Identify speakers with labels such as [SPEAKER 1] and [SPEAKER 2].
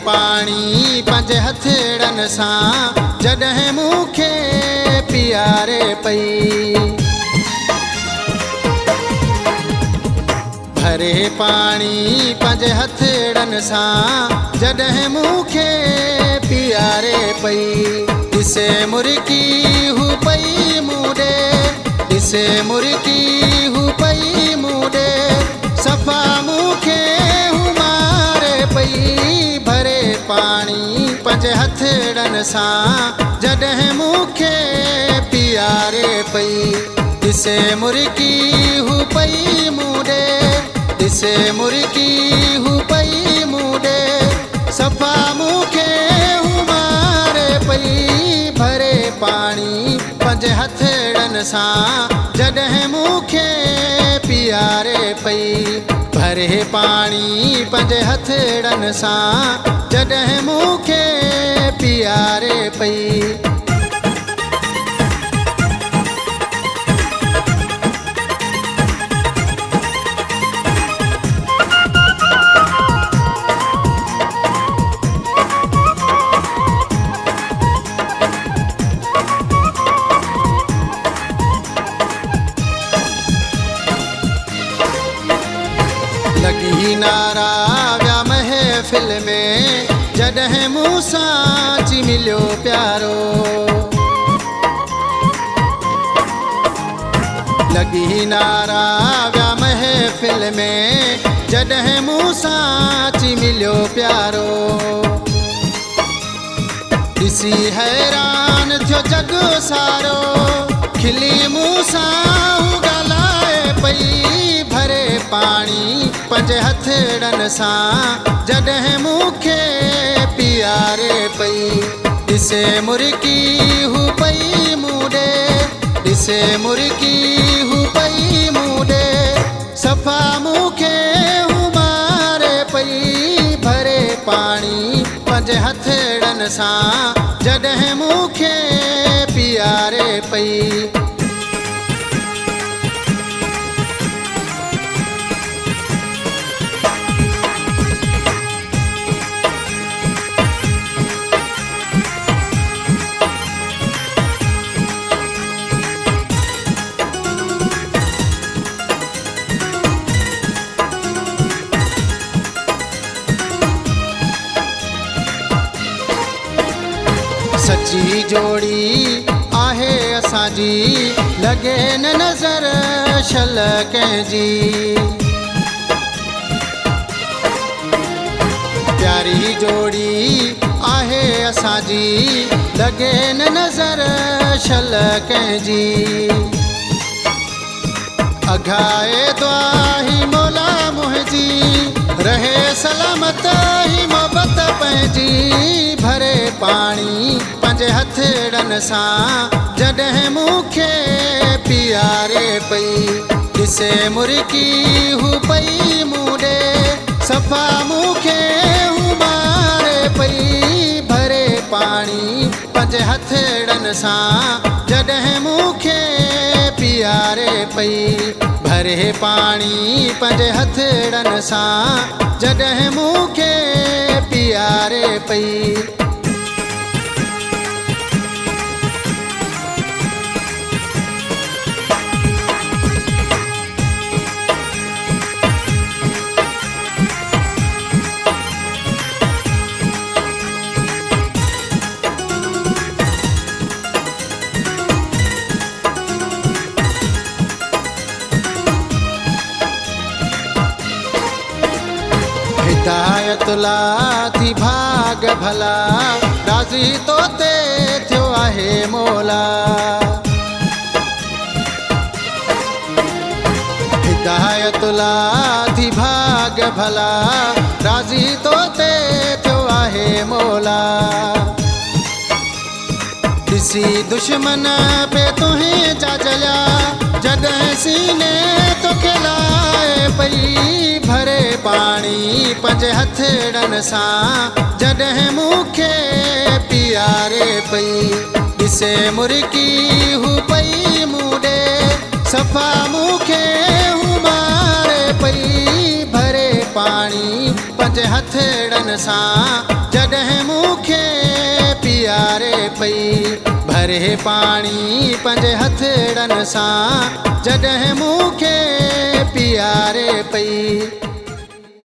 [SPEAKER 1] पानी पंज हथेड़न सां जॾहिं मूंखे पीआरे पई। भरे पानी पंज हथेड़न सां जॾहिं मूंखे पीआरे पई। ॾिसे मुर्की हू पई मूं ॾे, ॾिसे मुर्की हू पई मूं ॾे, सफ़ा मूंखे हू मारे पई। भरे पानी पंज हथेड़न सां जॾहिं मूंखे पीआरे पई। ॾिसे मुर्की हू पई मूं ॾे, ॾिसे मुर्की हू पई मूं ॾे, सफ़ा मूंखे हू मारे पई। भरे पानी पंज हथेड़न सां जॾहिं मूंखे पीआरे पई। भरे पानी पंज हथेड़न सां जॾहिं मूंखे पीआरे पई। लगी नारा व्या महफ़िल में जॾहिं मूं सां अची मिलियो प्यारो। लगी नारा व्या महफ़िल में जॾहिं मूं सां अची मिलियो प्यारो। ॾिसी हैरान थियो जग सारो, खिली मूं सां हू ॻाल्हाए पई। भरे पानी पंज हथेड़न सां जॾहिं मूंखे पीआरे पई। ॾिसे मुर्की हू पई मूं ॾे, ॾिसे मुर्की हू पई मूं ॾे, सफ़ा मूंखे हू मारे पई। भरे पानी पंज हथेड़न सां जॾहिं मूंखे पीआरे पई। सची जोड़ी आहे असांजी, लॻे न नज़र छल कंहिंजी। प्यारी जोड़ी आहे असांजी, लॻे न नज़र छल कंहिंजी। अघाए दुआ ही मौला मुंहिंजी, रहे सलामत ही मोहबत पंहिंजी। भरे पानी पंज हथेड़न सां जॾहिं मूंखे पीआरे पई। ॾिसे मुर्की हू पई मूं ॾे, सफ़ा मूंखे हू मारे पई। भरे पानी पंज हथेड़न सां जॾहिं मूंखे पीआरे पई। भरे पानी पंज हथेड़न सां जॾहिं मूंखे पीआरे पई। हिदायतुल्ला थी भाग भला, राज़ी तोते थियो आहे मौला। हिदायतुल्ला थी भाग भला, राज़ी तोते थियो आहे मौला। ॾिसी दुश्मन पे तुहें जा जलिया, जॾहिं सीने तोखे लाए पई। भरे पानी पंज हथेड़न सां जॾहिं मूंखे पीआरे पई। ॾिसे मुर्की हू पई मूं ॾे, सफ़ा मूंखे हू मारे पई। भरे पानी पंज हथेड़न सां जॾहिं मूंखे पीआरे पई भरे पाणी पंहिंजे हथड़नि सां जॾहिं मूंखे पीआरे पई।